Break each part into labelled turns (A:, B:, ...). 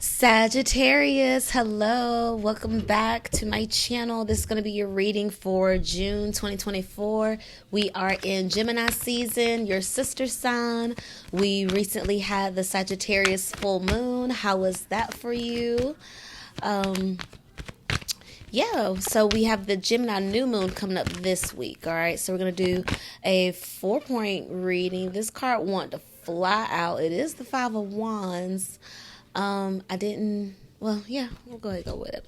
A: Sagittarius, hello, welcome back to my channel. This is going to be your reading for June 2024. We are in Gemini season, your sister sign. We recently had the Sagittarius full moon. How was that for you? So we have the Gemini new moon coming up this week. All right, so we're going to do a 4-point reading. This card wanted to fly out. It is the Five of Wands. We'll go ahead and go with it.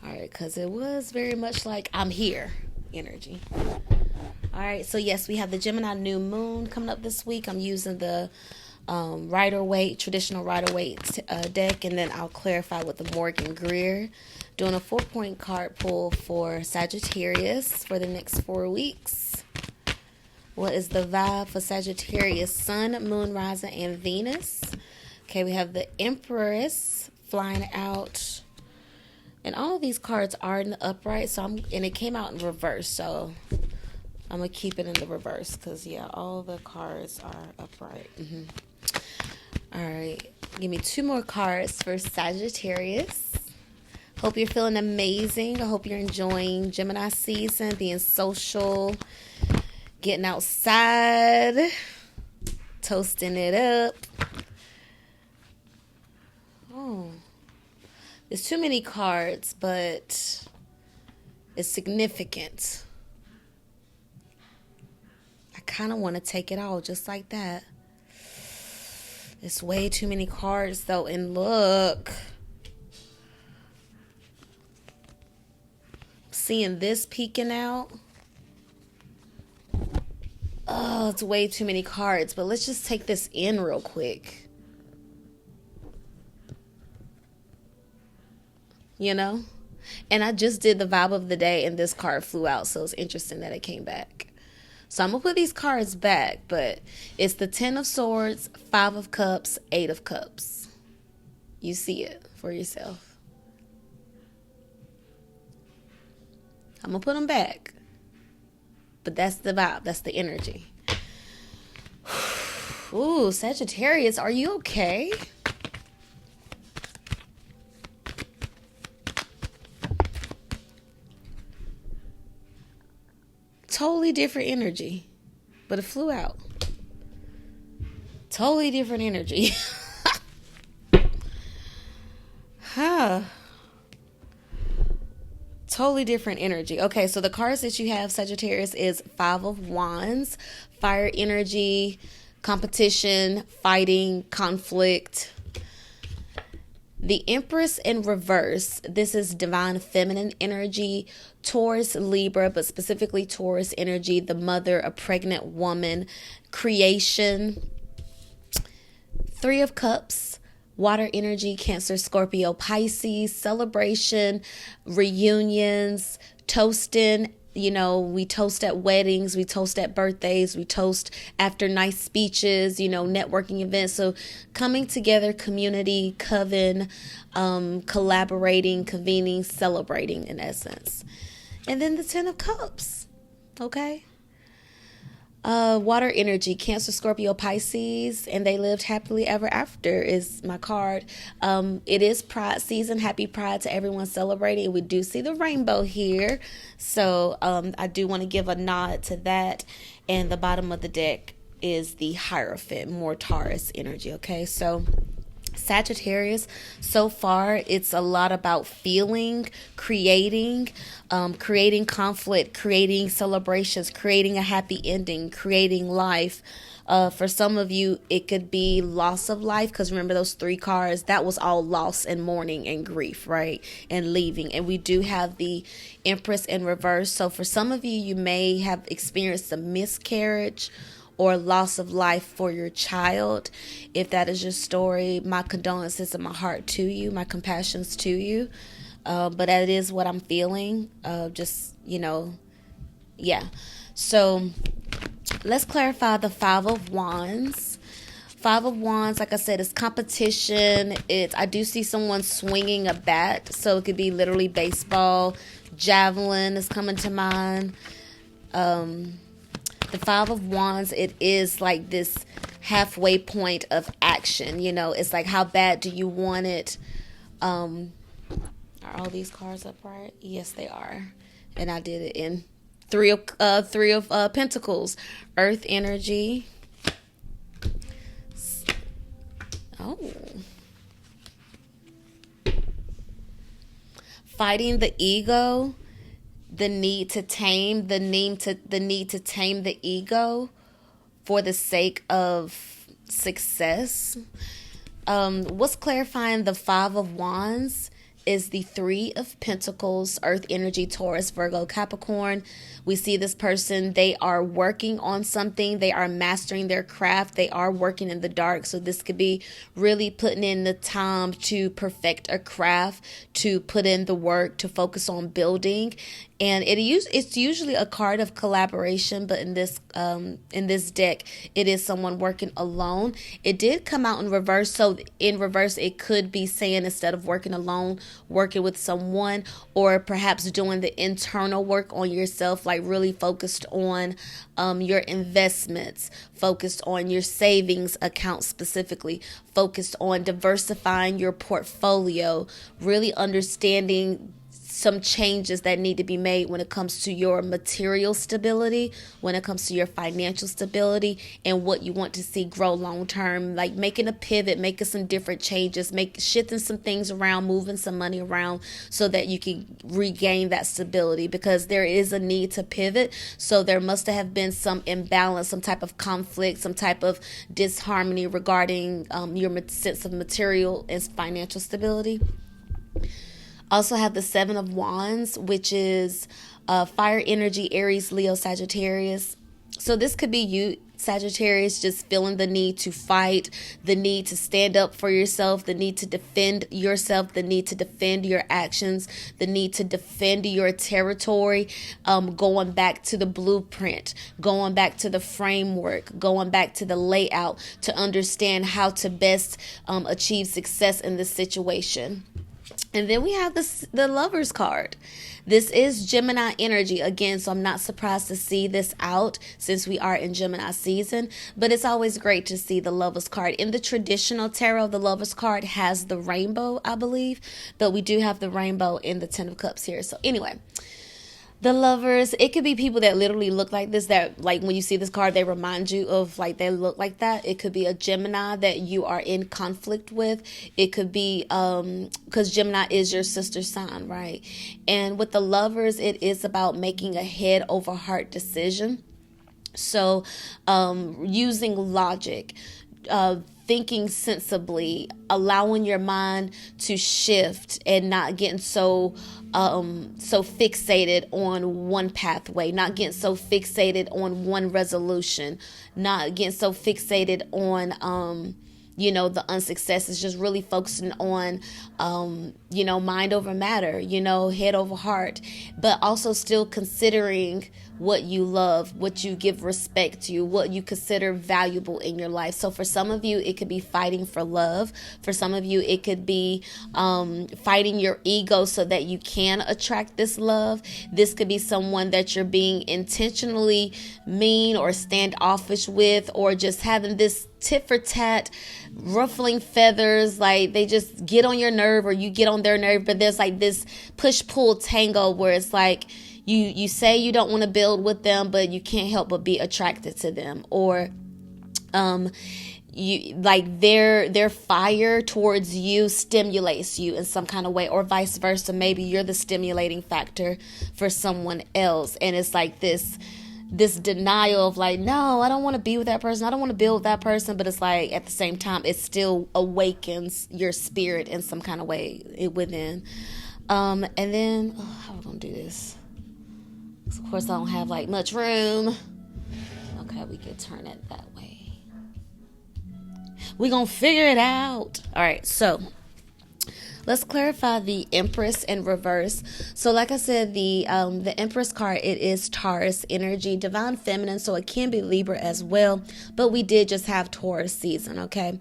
A: All right, because it was very much like I'm here energy. All right, so yes, we have the Gemini new moon coming up this week. I'm using the traditional Rider-Waite deck, and then I'll clarify with the Morgan Greer. Doing a 4-point card pull for Sagittarius for the next 4 weeks. What is the vibe for Sagittarius? Sun, Moon, Rising, and Venus. Okay, we have the Empress flying out. And all of these cards are in the upright, and it came out in reverse, so I'm going to keep it in the reverse because, all the cards are upright. All right, give me 2 more cards for Sagittarius. Hope you're feeling amazing. I hope you're enjoying Gemini season, being social, getting outside, toasting it up. Oh, there's too many cards, but it's significant. I kind of want to take it all just like that. It's way too many cards, though, and look. Seeing this peeking out. Oh, it's way too many cards, but let's just take this in real quick. And I just did the vibe of the day and this card flew out, so it's interesting that it came back. So I'm gonna put these cards back, but it's the 10 of Swords, 5 of Cups, 8 of Cups. You see it for yourself. I'm going to put them back. But that's the vibe. That's the energy. Ooh, Sagittarius, are you okay? Totally different energy. But it flew out. Totally different energy. Totally different energy. Okay, so the cards that you have, Sagittarius, is 5 of Wands, fire energy, competition, fighting, conflict. The Empress in reverse, this is divine feminine energy, Taurus, Libra, but specifically Taurus energy, the mother, a pregnant woman, creation. 3 of Cups, water energy, Cancer, Scorpio, Pisces, celebration, reunions, toasting. We toast at weddings, we toast at birthdays, we toast after nice speeches, networking events. So coming together, community, coven, collaborating, convening, celebrating in essence. And then the 10 of Cups, okay? Water energy, Cancer, Scorpio, Pisces, and they lived happily ever after is my card. It is Pride season. Happy Pride to everyone celebrating. We do see the rainbow here. So I do want to give a nod to that. And the bottom of the deck is the Hierophant, more Taurus energy. Okay, so Sagittarius, so far it's a lot about feeling, creating conflict, creating celebrations, creating a happy ending, creating life. For some of you, it could be loss of life, because remember those 3 cards, that was all loss and mourning and grief, right? And leaving. And we do have the Empress in reverse. So for some of you, you may have experienced a miscarriage or loss of life for your child. If that is your story, my condolences and my heart to you, my compassions to you. But that is what I'm feeling. So let's clarify the 5 of Wands. 5 of Wands, like I said, is competition. I do see someone swinging a bat, so it could be literally baseball. Javelin is coming to mind. The Five of Wands, it is like this halfway point of action. You know, it's like, how bad do you want it? Are all these cards upright? Yes, they are. And I did it in three of Pentacles. Earth energy. Oh. Fighting the ego, the need to tame the need to tame the ego for the sake of success. What's clarifying the Five of Wands is the Three of Pentacles, Earth energy, Taurus, Virgo, Capricorn. We see this person, they are working on something. They are mastering their craft. They are working in the dark. So this could be really putting in the time to perfect a craft, to put in the work, to focus on building. And it's usually a card of collaboration, but in this deck, it is someone working alone. It did come out in reverse, so in reverse, it could be saying instead of working alone, working with someone, or perhaps doing the internal work on yourself, like really focused on your investments, focused on your savings account specifically, focused on diversifying your portfolio, really understanding some changes that need to be made when it comes to your material stability, when it comes to your financial stability, and what you want to see grow long term, like making a pivot, making some different changes, shifting some things around, moving some money around so that you can regain that stability, because there is a need to pivot. So there must have been some imbalance, some type of conflict, some type of disharmony regarding your sense of material and financial stability. Also have the Seven of Wands, which is fire energy, Aries, Leo, Sagittarius. So this could be you, Sagittarius, just feeling the need to fight, the need to stand up for yourself, the need to defend yourself, the need to defend your actions, the need to defend your territory, going back to the blueprint, going back to the framework, going back to the layout to understand how to best achieve success in this situation. And then we have the Lovers card. This is Gemini energy again, so I'm not surprised to see this out since we are in Gemini season, but it's always great to see the Lovers card. In the traditional tarot, the Lovers card has the rainbow, I believe, but we do have the rainbow in the Ten of Cups here. So anyway, the Lovers, it could be people that literally look like this, that like when you see this card, they remind you of, like, they look like that. It could be a Gemini that you are in conflict with. It could be, because Gemini is your sister sign, right? And with the Lovers, it is about making a head over heart decision. So using logic, thinking sensibly, allowing your mind to shift and not getting so fixated on one pathway, not getting so fixated on one resolution, not getting so fixated on the unsuccess. Is just really focusing on mind over matter, head over heart, but also still considering what you love, what you give respect to, what you consider valuable in your life. So for some of you, it could be fighting for love. For some of you, it could be fighting your ego so that you can attract this love. This could be someone that you're being intentionally mean or standoffish with, or just having this tit for tat, ruffling feathers, like they just get on your nerve or you get on their nerve, but there's like this push-pull tango where it's like you say you don't want to build with them, but you can't help but be attracted to them, or you like their fire towards you stimulates you in some kind of way, or vice versa. Maybe you're the stimulating factor for someone else, and it's like this denial of like, no, I don't want to be with that person, I don't want to build with that person, but it's like at the same time it still awakens your spirit in some kind of way within. And then how are we gonna do this? Of course I don't have like much room. Okay, we could turn it that way. We're gonna figure it out. All right, so let's clarify the Empress in reverse. So like I said, the Empress card, it is Taurus energy, divine feminine, so it can be Libra as well, but we did just have Taurus season, okay?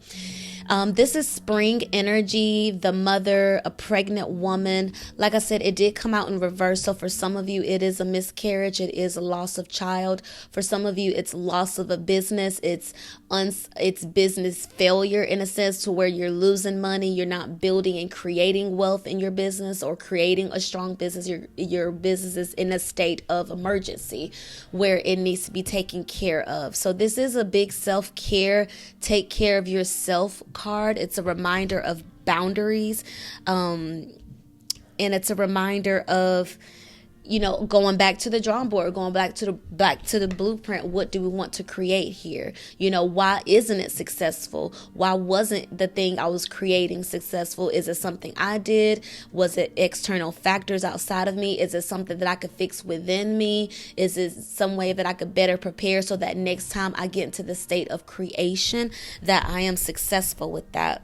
A: This is spring energy, the mother, a pregnant woman. Like I said, it did come out in reverse. So for some of you, it is a miscarriage. It is a loss of child. For some of you, it's loss of a business. It's business failure in a sense, to where you're losing money. You're not building and creating wealth in your business or creating a strong business. Your business is in a state of emergency where it needs to be taken care of. So this is a big self-care, take care of yourself card. It's a reminder of boundaries, and it's a reminder of, going back to the drawing board, going back to the blueprint. What do we want to create here? Why isn't it successful? Why wasn't the thing I was creating successful? Is it something I did? Was it external factors outside of me? Is it something that I could fix within me? Is it some way that I could better prepare so that next time I get into the state of creation, that I am successful with that?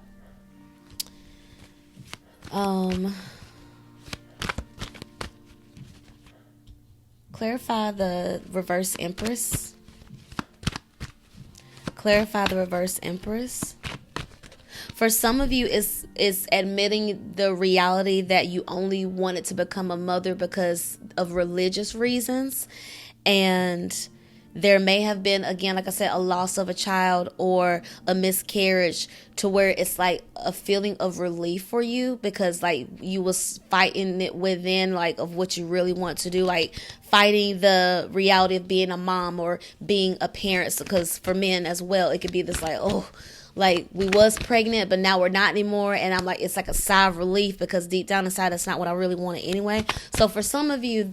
A: Clarify the reverse Empress. Clarify the reverse Empress. For some of you, it's admitting the reality that you only wanted to become a mother because of religious reasons. And there may have been, again, like I said, a loss of a child or a miscarriage, to where it's like a feeling of relief for you, because like you was fighting it within, like, of what you really want to do, like fighting the reality of being a mom or being a parent. Because for men as well, it could be this like, oh, like we was pregnant, but now we're not anymore. And I'm like, it's like a sigh of relief, because deep down inside, that's not what I really wanted anyway. So for some of you,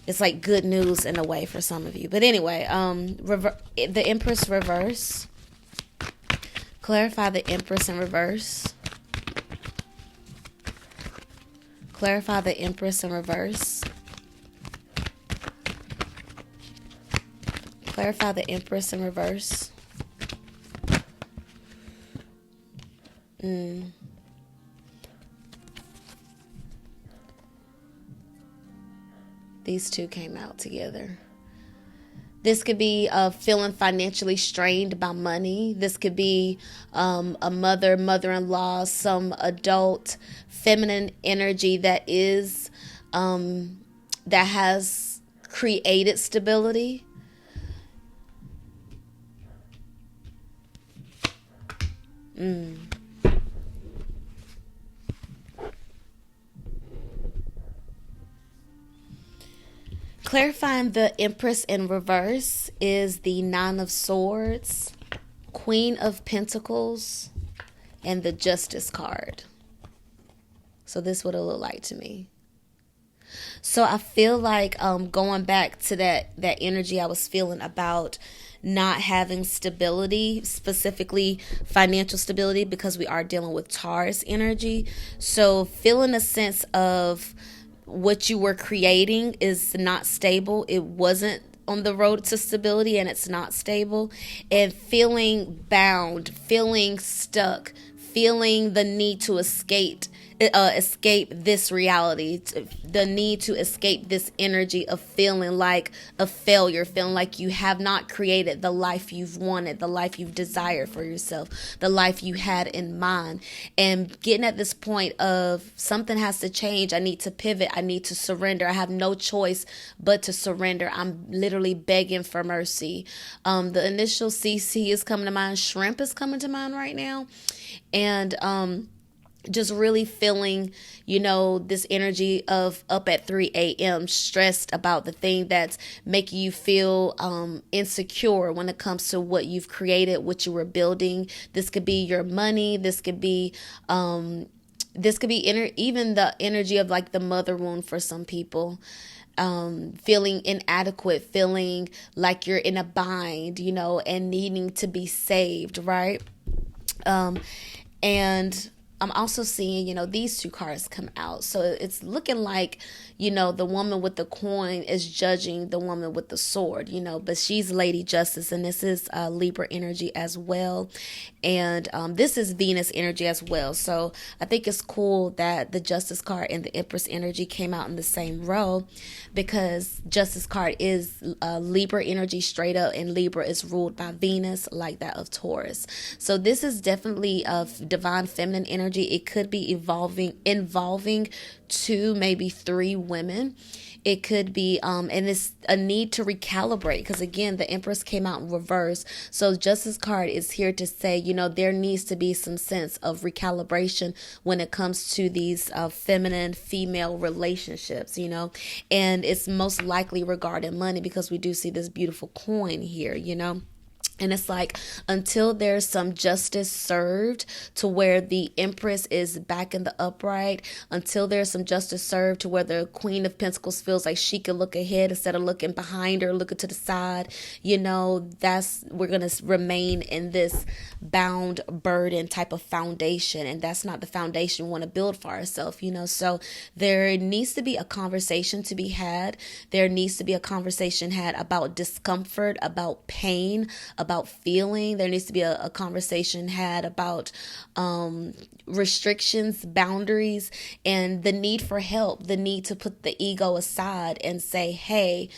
A: it's like good news in a way for some of you. But anyway, the Empress reverse. Clarify the Empress in reverse. Clarify the Empress in reverse. Clarify the Empress in reverse. These two came out together. This could be feeling financially strained by money. This could be a mother-in-law, some adult feminine energy that has created stability. Clarifying the Empress in reverse is the Nine of Swords, Queen of Pentacles, and the Justice card. So this is what it looked like to me. So I feel like going back to that energy I was feeling about not having stability, specifically financial stability, because we are dealing with Taurus energy. So feeling a sense of what you were creating is not stable. It wasn't on the road to stability, and it's not stable. And feeling bound, feeling stuck, feeling the need to escape this reality, the need to escape this energy of feeling like a failure, feeling like you have not created the life you've wanted, the life you've desired for yourself, the life you had in mind. And getting at this point of something has to change. I need to pivot. I need to surrender. I have no choice but to surrender. I'm literally begging for mercy. The initial CC is coming to mind. Shrimp is coming to mind right now. And just really feeling, this energy of up at 3 a.m., stressed about the thing that's making you feel insecure when it comes to what you've created, what you were building. This could be your money. This could be even the energy of like the mother wound for some people. Feeling inadequate, feeling like you're in a bind, and needing to be saved, right? And I'm also seeing, these two cards come out. So it's looking like, the woman with the coin is judging the woman with the sword, but she's Lady Justice, and this is Libra energy as well. And this is Venus energy as well. So I think it's cool that the Justice card and the Empress energy came out in the same row, because Justice card is Libra energy straight up, and Libra is ruled by Venus, like that of Taurus. So this is definitely of divine feminine energy. It could be involving 2, maybe 3 women. It could be, and it's a need to recalibrate, because again, the Empress came out in reverse. So Justice card is here to say, there needs to be some sense of recalibration when it comes to these feminine female relationships, and it's most likely regarding money, because we do see this beautiful coin here, And it's like, until there's some justice served to where the Empress is back in the upright, until there's some justice served to where the Queen of Pentacles feels like she could look ahead instead of looking behind her, looking to the side, we're going to remain in this bound burden type of foundation. And that's not the foundation we want to build for ourselves, So there needs to be a conversation to be had. There needs to be a conversation had about discomfort, about pain, about feeling. There needs to be a conversation had about restrictions, boundaries, and the need for help, the need to put the ego aside and say, hey,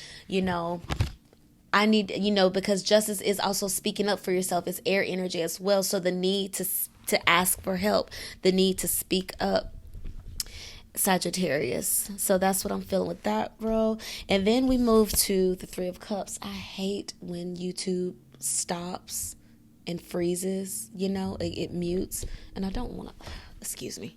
A: I need, because justice is also speaking up for yourself. It's air energy as well. So the need to ask for help, the need to speak up. Sagittarius. So that's what I'm feeling with that row. And then we move to the 3 of Cups. I hate when YouTube stops and freezes, it mutes, and I don't want to, excuse me.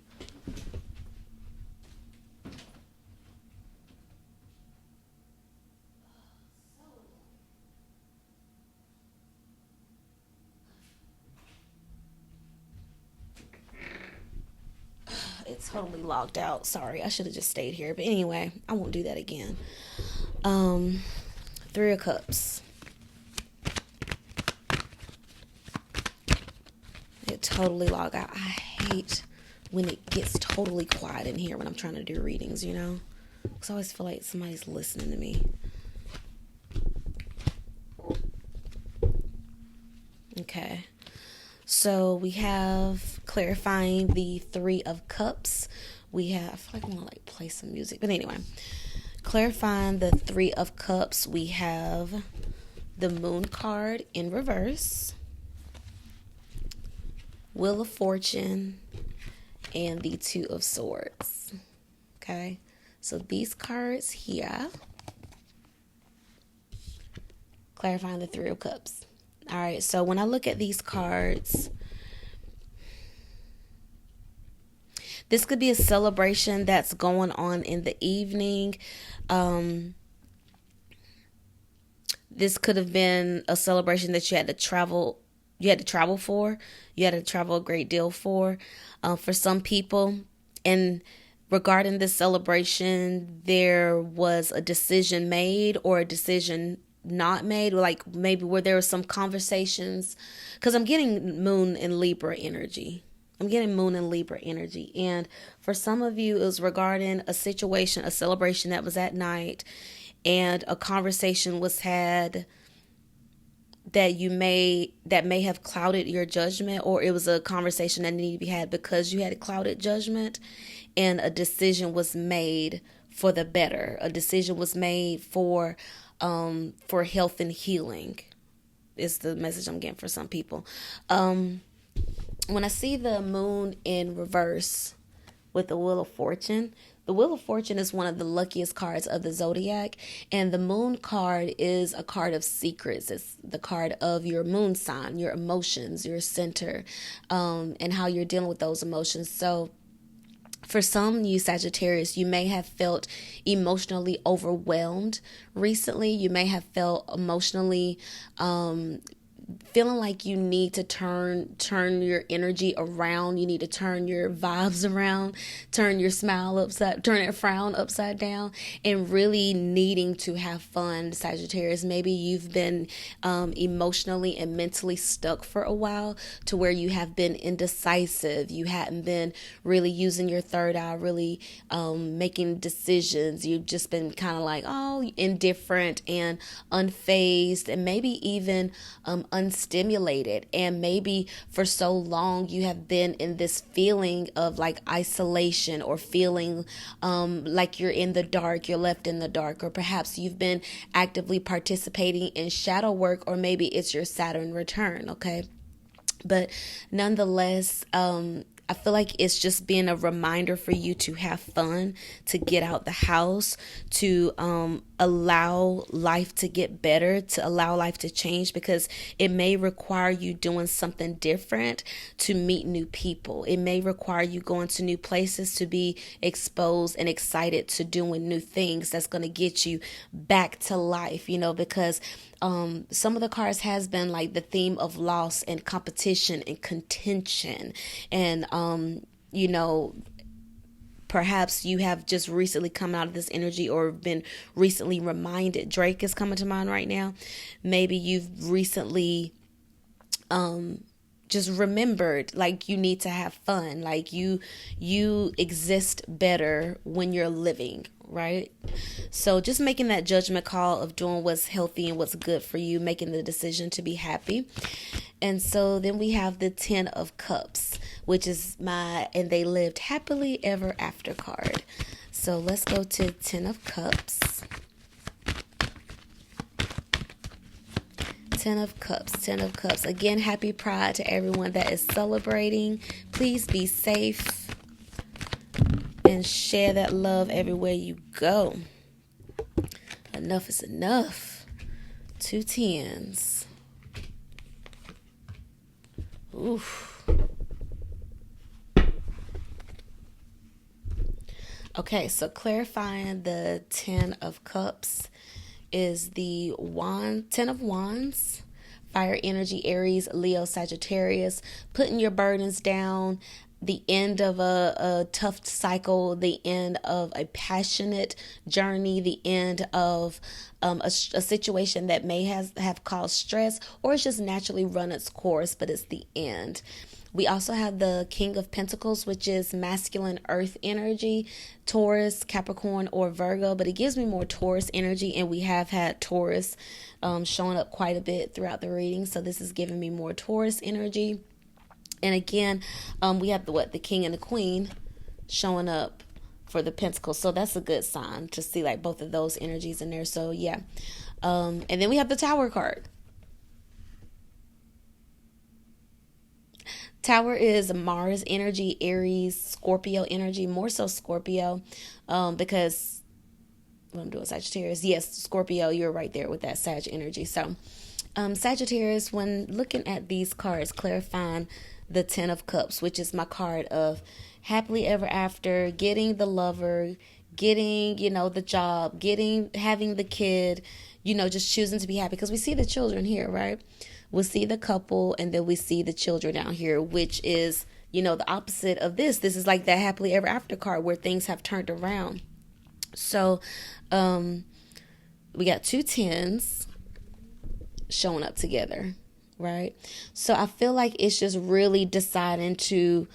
A: It's totally logged out. Sorry, I should have just stayed here. But anyway, I won't do that again. 3 of Cups. It totally logged out. I hate when it gets totally quiet in here when I'm trying to do readings, Because I always feel like somebody's listening to me. Okay. So we have clarifying the 3 of Cups. I feel like I want to play some music. But anyway, clarifying the 3 of Cups, we have the Moon card in reverse, Wheel of Fortune, and the 2 of Swords. Okay. So these cards here, clarifying the 3 of Cups. All right, so when I look at these cards, this could be a celebration that's going on in the evening. This could have been a celebration that you had to travel for. You had to travel a great deal for some people. And regarding this celebration, there was a decision made or a decision not made, like maybe where there were some conversations, because I'm getting Moon and Libra energy. And for some of you, it was regarding a situation, a celebration that was at night, and a conversation was had that may have clouded your judgment, or it was a conversation that needed to be had because you had clouded judgment, and a decision was made for the better. A decision was made for health and healing is the message I'm getting for some people. When I see the Moon in reverse with the Wheel of Fortune, the Wheel of Fortune is one of the luckiest cards of the zodiac, and the Moon card is a card of secrets. It's the card of your moon sign, your emotions, your center, and how you're dealing with those emotions. So for some, you Sagittarius, you may have felt emotionally overwhelmed recently. You may have felt emotionally feeling like you need to turn your energy around. You need to turn your vibes around, turn your turn your frown upside down, and really needing to have fun, Sagittarius. Maybe you've been emotionally and mentally stuck for a while, to where you have been indecisive. You hadn't been really using your third eye, really making decisions. You've just been kind of like, oh, indifferent and unfazed, and maybe even unstimulated. And maybe for so long you have been in this feeling of like isolation, or feeling like you're in the dark, you're left in the dark, or perhaps you've been actively participating in shadow work, or maybe it's your Saturn return. Okay. But nonetheless, I feel like it's just being a reminder for you to have fun, to get out the house, to allow life to get better, to allow life to change, because it may require you doing something different to meet new people. It may require you going to new places to be exposed and excited to doing new things that's going to get you back to life, because some of the cards has been like the theme of loss and competition and contention. And, perhaps you have just recently come out of this energy, or been recently reminded. Drake is coming to mind right now. Maybe you've recently just remembered, like, you need to have fun. Like, you exist better when you're living, right? So just making that judgment call of doing what's healthy and what's good for you, making the decision to be happy. And so then we have the 10 of Cups, which is and they lived happily ever after card. So let's go to 10 of Cups. 10 of Cups, 10 of Cups. Again, happy Pride to everyone that is celebrating. Please be safe and share that love everywhere you go. Enough is enough. 2 tens. Oof. Okay, so clarifying the 10 of Cups is the 10 of Wands, fire energy, Aries, Leo, Sagittarius, putting your burdens down, the end of a tough cycle, the end of a passionate journey, the end of a situation that may have caused stress, or it's just naturally run its course, but it's the end. We also have the King of Pentacles, which is masculine earth energy, Taurus, Capricorn, or Virgo, but it gives me more Taurus energy, and we have had Taurus showing up quite a bit throughout the reading, so this is giving me more Taurus energy. And again, we have the King and the Queen showing up for the Pentacles, so that's a good sign to see like both of those energies in there. So yeah, and then we have the Tower card. Tower is Mars energy, Aries, Scorpio energy, more so Scorpio, because what I'm doing Sagittarius. Yes, Scorpio, you're right there with that Sag energy. So Sagittarius, when looking at these cards, clarifying the 10 of Cups, which is my card of happily ever after, getting the lover, getting, the job, having the kid, just choosing to be happy, because we see the children here, right? We'll see the couple, and then we see the children down here, which is, the opposite of this. This is like that happily ever after card where things have turned around. So, we got 2 tens showing up together, right? So I feel like it's just really deciding to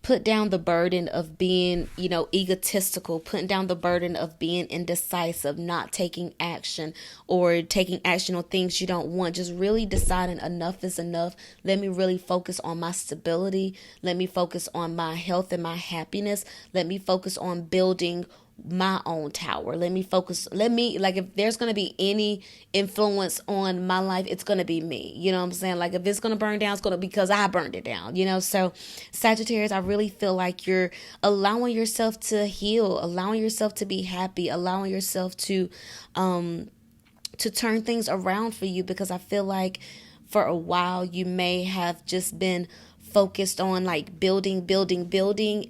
A: put down the burden of being, egotistical, putting down the burden of being indecisive, not taking action, or taking action on things you don't want. Just really deciding enough is enough. Let me really focus on my stability. Let me focus on my health and my happiness. Let me focus on building my own tower. Like, if there's going to be any influence on my life, it's going to be me. You know what I'm saying? Like, if it's going to burn down, it's going to be because I burned it down, So Sagittarius, I really feel like you're allowing yourself to heal, allowing yourself to be happy, allowing yourself to turn things around for you, because I feel like for a while you may have just been focused on like building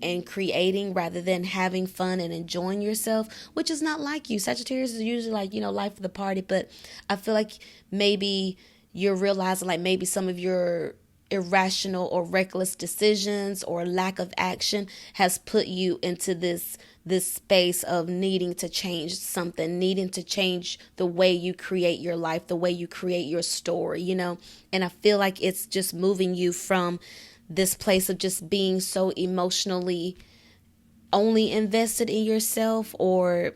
A: and creating, rather than having fun and enjoying yourself, which is not like you. Sagittarius is usually like, life of the party, but I feel like maybe you're realizing like maybe some of your irrational or reckless decisions or lack of action has put you into this space of needing to change something, needing to change the way you create your life, the way you create your story, you know. And I feel like it's just moving you from this place of just being so emotionally only invested in yourself, or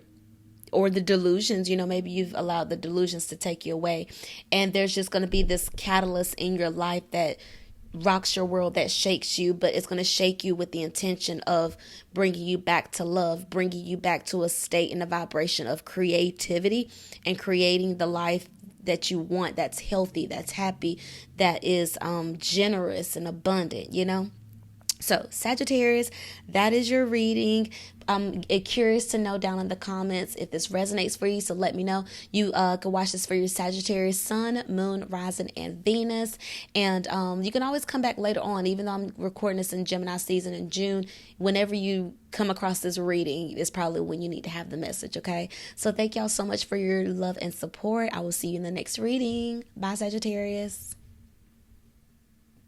A: the delusions, you know, maybe you've allowed the delusions to take you away. And there's just going to be this catalyst in your life that rocks your world, that shakes you, but it's going to shake you with the intention of bringing you back to love, bringing you back to a state and a vibration of creativity and creating the life that you want, that's healthy, that's happy, that is generous and abundant, you know. So, Sagittarius, that is your reading. I'm curious to know down in the comments if this resonates for you. So let me know. You can watch this for your Sagittarius sun, moon, rising, and Venus. And you can always come back later on, even though I'm recording this in Gemini season in June. Whenever you come across this reading is probably when you need to have the message, okay? So thank y'all so much for your love and support. I will see you in the next reading. Bye, Sagittarius.